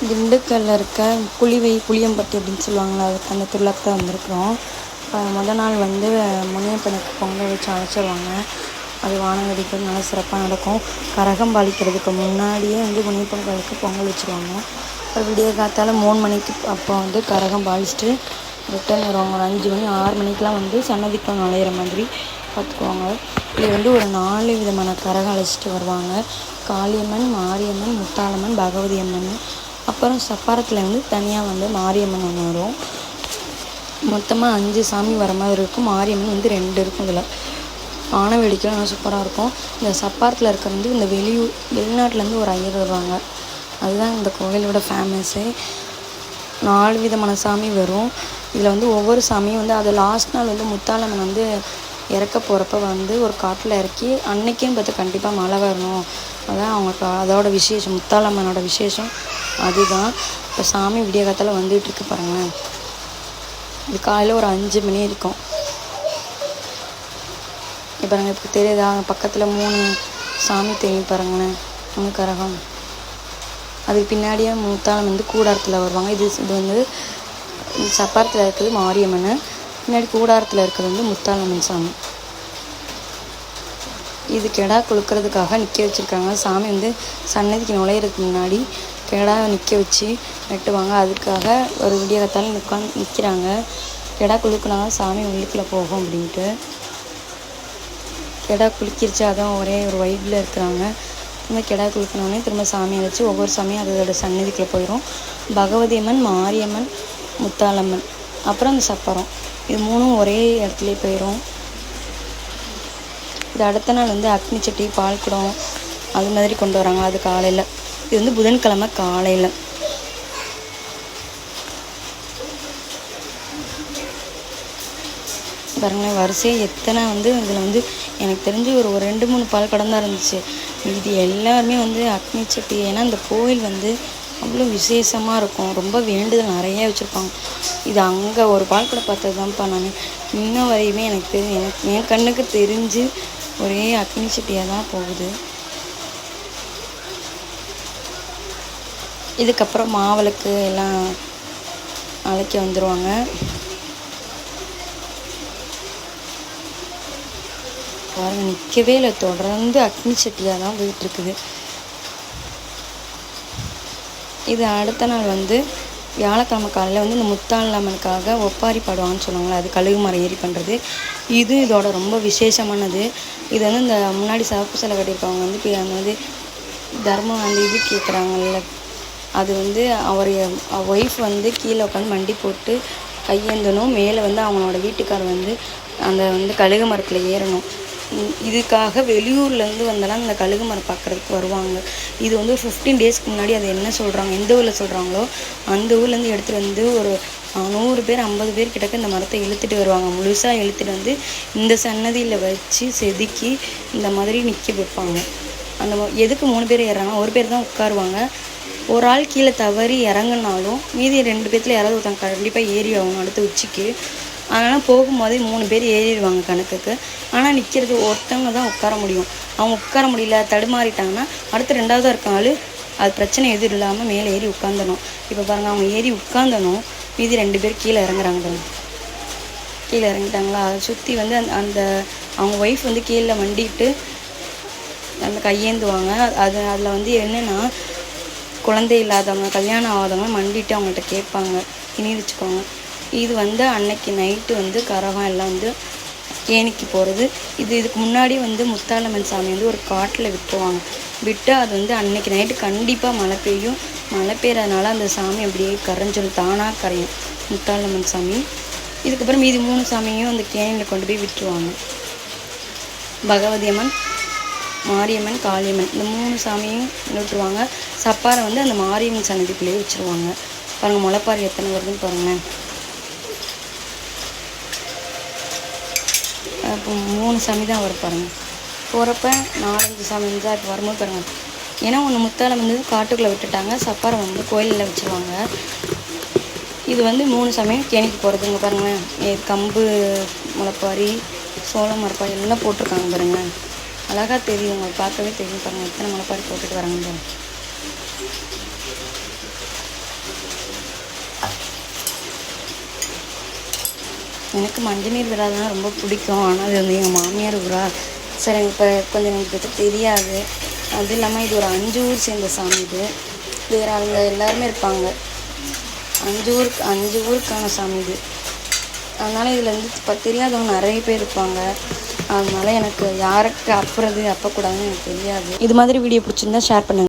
திண்டுக்கல்லில் இருக்க புளியம்பட்டி அப்படின்னு சொல்லுவாங்களா, அதுக்கு அந்த திருவிழாக்கு தான் வந்திருக்கிறோம். இப்போ மொதல் நாள் வந்து முனியப்பனுக்கு பொங்கல் வச்சு அழைச்சிருவாங்க. அது வானவேடிக்கை நல்லா சிறப்பாக நடக்கும். கரகம் பாலிக்கிறதுக்கு முன்னாடியே வந்து முனியப்பன் கோயிலுக்கு பொங்கல் வச்சுருவாங்க. அப்புறம் விடிய காத்தால் 3 மணிக்கு அப்போ வந்து கரகம் பாலிச்சுட்டு ரிட்டர்ன் வருவாங்க. ஒரு 5 மணி 6 மணிக்கெலாம் வந்து சன்னதிக்குள்ள நுழையிற மாதிரி பார்த்துக்குவாங்க. இது வந்து ஒரு 4 விதமான கரகம் அழைச்சிட்டு வருவாங்க. காளியம்மன், மாரியம்மன், முத்தாளம்மன், பகவதி அம்மன். அப்புறம் சப்பாரத்தில் வந்து தனியாக வந்து மாரியம்மன் ஒன்று வரும். மொத்தமாக 5 சாமி வர மாதிரி இருக்கும். மாரியம்மன் வந்து 2 இருக்கும். இதில் வான வேடிக்கை நல்லா சூப்பராக இருக்கும். இந்த சப்பாரத்தில் இருக்க வந்து இந்த வெளிநாட்டிலேருந்து ஒரு ஐயர் வருவாங்க. அதுதான் இந்த கோவிலோட ஃபேமஸ்ஸே. 4 விதமான சாமி வரும். இதில் வந்து ஒவ்வொரு சாமியும் வந்து அது லாஸ்ட் நாள் வந்து முத்தாளம்மன் வந்து இறக்க போகிறப்ப வந்து ஒரு காட்டில் இறக்கி அன்னைக்கும் பார்த்து கண்டிப்பாக மழை வரணும். அதான் அவங்களுக்கு அதோட விசேஷம், முத்தாளம்மனோட விசேஷம் அதுதான். இப்போ சாமி விடிய காத்தால் வந்துகிட்ருக்கு பாருங்களேன். இது காலையில் ஒரு 5 மணி இருக்கும். இப்போ நாங்கள் இப்போ தெரியுதா, பக்கத்தில் 3 சாமி தெரியும் பாருங்களேன், 3 கரகம். அதுக்கு பின்னாடியே முத்தாளம்மன் வந்து கூடாரத்தில் வருவாங்க. இது வந்து சப்பாரத்தில் இருக்கிறது மாரியம்மன், பின்னாடி கூடாரத்தில் இருக்கிறது வந்து முத்தாளம்மன் சாமி. இது கெடா கொளுக்கிறதுக்காக நிற்க வச்சுருக்காங்க. சாமி வந்து சன்னதிக்கு நுழையிறதுக்கு முன்னாடி கெடா நிற்க வச்சு வெட்டுவாங்க. அதுக்காக ஒரு விடிய காத்தாலும் நிற்கிறாங்க. கெடா குளுக்குனாங்க சாமி உள்ளுக்குள்ளே போகும் அப்படின்ட்டு. கெடா குளிக்கிருச்சு, அதான் ஒரே ஒரு வைப்பில் இருக்கிறாங்க. திரும்ப கெடா குளுக்கினோடனே திரும்ப சாமி அழைச்சி ஒவ்வொரு சாமியும் அதோட சன்னதிக்குள்ளே போயிடும். பகவதி அம்மன், மாரியம்மன், முத்தாளம்மன், அப்புறம் அந்த சப்பரம், இது 3ம் ஒரே இடத்துலே போயிடும். இது அடுத்த நாள் வந்து அக்னி சட்டி, பால் குடம் அது மாதிரி கொண்டு வராங்க. அது காலையில். இது வந்து புதன்கிழமை காலையில். பாருங்களேன், வரிசையாக எத்தனை வந்து இதில் வந்து எனக்கு தெரிஞ்சு ஒரு 2-3 பால் குடம் தான் இருந்துச்சு. இது எல்லாருமே வந்து அக்னி சட்டி. ஏன்னா இந்த கோவில் வந்து அவ்வளோ விசேஷமாக இருக்கும். ரொம்ப வேண்டுதல் நிறைய வச்சுருப்பாங்க. இது அங்கே ஒரு பால் குடம் பார்த்தது தான்ப்பா நான் இன்ன வரையுமே எனக்கு என் கண்ணுக்கு தெரிஞ்சு ஒரே அக்னி சட்டியாக தான் போகுது. இதுக்கப்புறம் மாவிளக்கு எல்லாம் அழைக்க வந்துடுவாங்க. பாருங்க, நிற்கவே இல்லை, தொடர்ந்து அக்னி சட்டியாக தான் போயிட்டுருக்குது. இது அடுத்த நாள் வந்து வியாழக்கிழமை காலையில் வந்து இந்த முத்தாளம்மனுக்காக ஒப்பாரி பாடுவாங்கன்னு சொல்லுவாங்களே, அது கழுகு மரம் ஏறி பண்ணுறது. இது இதோட ரொம்ப விசேஷமானது. இது வந்து இந்த முன்னாடி சிவப்பு சிலை கட்டியிருக்கவங்க வந்து இப்போ அந்த வந்து தர்மம் அந்த இது கேட்குறாங்கல்ல, அது வந்து ஒய்ஃப் வந்து கீழே உட்காந்து மண்டி போட்டு கையேந்தணும். மேலே வந்து அவங்களோட வீட்டுக்காரர் வந்து அந்த வந்து கழுகு மரத்தில் ஏறணும். இதுக்காக வெளியூர்லேருந்து வந்தெல்லாம் இந்த கழுகு மரம் பார்க்குறதுக்கு வருவாங்க. இது வந்து 15 டேஸ்க்கு முன்னாடி அது என்ன சொல்கிறாங்க, எந்த ஊரில் சொல்கிறாங்களோ அந்த ஊர்லேருந்து எடுத்துகிட்டு வந்து ஒரு 100 பேர் 50 பேர் கிட்டக்க இந்த மரத்தை இழுத்துட்டு வருவாங்க. முழுசாக இழுத்துட்டு வந்து இந்த சன்னதியில் வச்சு செதுக்கி இந்த மாதிரி நிற்க வைப்பாங்க. அந்த எதுக்கு 3 பேர் ஏறுறாங்க, ஒரு பேர் தான் உட்காருவாங்க. ஒரு ஆள் கீழே தவறி இறங்குனாலும் மீதி 2 பேர்த்தில் யாராவது ஒருத்தங்க கண்டிப்பாக ஏறி ஆகணும் அடுத்த உச்சிக்கு. அதனால் போகும்போதே 3 பேர் ஏறிடுவாங்க கணக்குக்கு. ஆனால் நிற்கிறது ஒருத்தவங்க தான் உட்கார முடியும். அவங்க உட்கார முடியல, தடுமாறிட்டாங்கன்னா அடுத்த 2ஆவதாக இருக்க ஆள் அது பிரச்சனை எதுவும் இல்லாமல் மேலே ஏறி உட்காந்துடணும். இப்போ பாருங்கள், அவங்க ஏறி உட்காந்தனும், மீதி 2 பேர் கீழே இறங்குறாங்க. கீழே இறங்கிட்டாங்களா, அதை சுற்றி வந்து அந்த அவங்க ஒய்ஃப் வந்து கீழே மண்டிட்டு அந்த கையேந்துவாங்க. அதில் வந்து என்னென்னா, குழந்தை இல்லாதவங்க, கல்யாணம் ஆகாதவங்க மண்டிட்டு அவங்கள்ட்ட கேட்பாங்க, இனி வச்சுக்கோங்க. இது வந்து அன்னைக்கு நைட்டு வந்து கரகம் எல்லாம் வந்து கேணிக்கு போகிறது. இதுக்கு முன்னாடி வந்து முத்தாளம்மன் சாமி வந்து ஒரு காட்டில் விட்டுருவாங்க. விட்டு அது வந்து அன்னைக்கு நைட்டு கண்டிப்பாக மழை பெய்யும். மழை பெய்யறதுனால அந்த சாமி அப்படியே கரைஞ்சிடும், தானாக கரையும் முத்தாளம்மன் சாமி. இதுக்கப்புறம் மீதி 3 சாமியும் அந்த கேணியில் கொண்டு போய் விட்டுருவாங்க. பகவதி அம்மன், மாரியம்மன், காளியம்மன், இந்த 3 சாமியும் விட்டுருவாங்க. சப்பாரை வந்து அந்த மாரியம்மன் சன்னதிக்குள்ளேயே வச்சுருவாங்க. பாருங்கள், முளைப்பாரி எத்தனை வருதுன்னு பாருங்களேன். இப்போ 3 சாமி தான் வரும் பாருங்கள். போகிறப்ப 4-5 சாமி தான் இப்போ வரும்போது பாருங்கள். ஏன்னா ஒன்று முத்தாளம் வந்து காட்டுக்குள்ளே விட்டுட்டாங்க, சப்பாரை வந்து கோயிலில் வச்சுருவாங்க. இது வந்து 3 சாமியும் கேணிக்கு போகிறதுங்க பாருங்களேன். கம்பு முளைப்பாரி, சோளம் மரப்பாரி எல்லாம் போட்டிருக்காங்க பாருங்கள். அழகாக தெரியும், உங்களுக்கு பார்க்கவே தெரியும் பாருங்கள் எத்தனை முளைப்பாரி போட்டுட்டு வராங்க. எனக்கு மஞ்சள் நீர் விழாதான் ரொம்ப பிடிக்கும். ஆனால் அது வந்து எங்கள் மாமியார் ஊரா, சரி இப்போ கொஞ்சம் எனக்கு பற்றி தெரியாது. அது இல்லாமல் இது ஒரு 5 ஊர் சேர்ந்த சாமி. இது வேறு அங்கே எல்லாருமே இருப்பாங்க. 5 ஊருக்கான சாமி இது. அதனால் இதில் வந்து இப்போ தெரியாதவங்க நிறைய பேர் இருப்பாங்க. அதனால எனக்கு யாருக்கு அப்புறது அப்பக்கூடாதுன்னு எனக்கு தெரியாது. இது மாதிரி வீடியோ பிடிச்சிருந்தா ஷேர் பண்ணுங்கள்.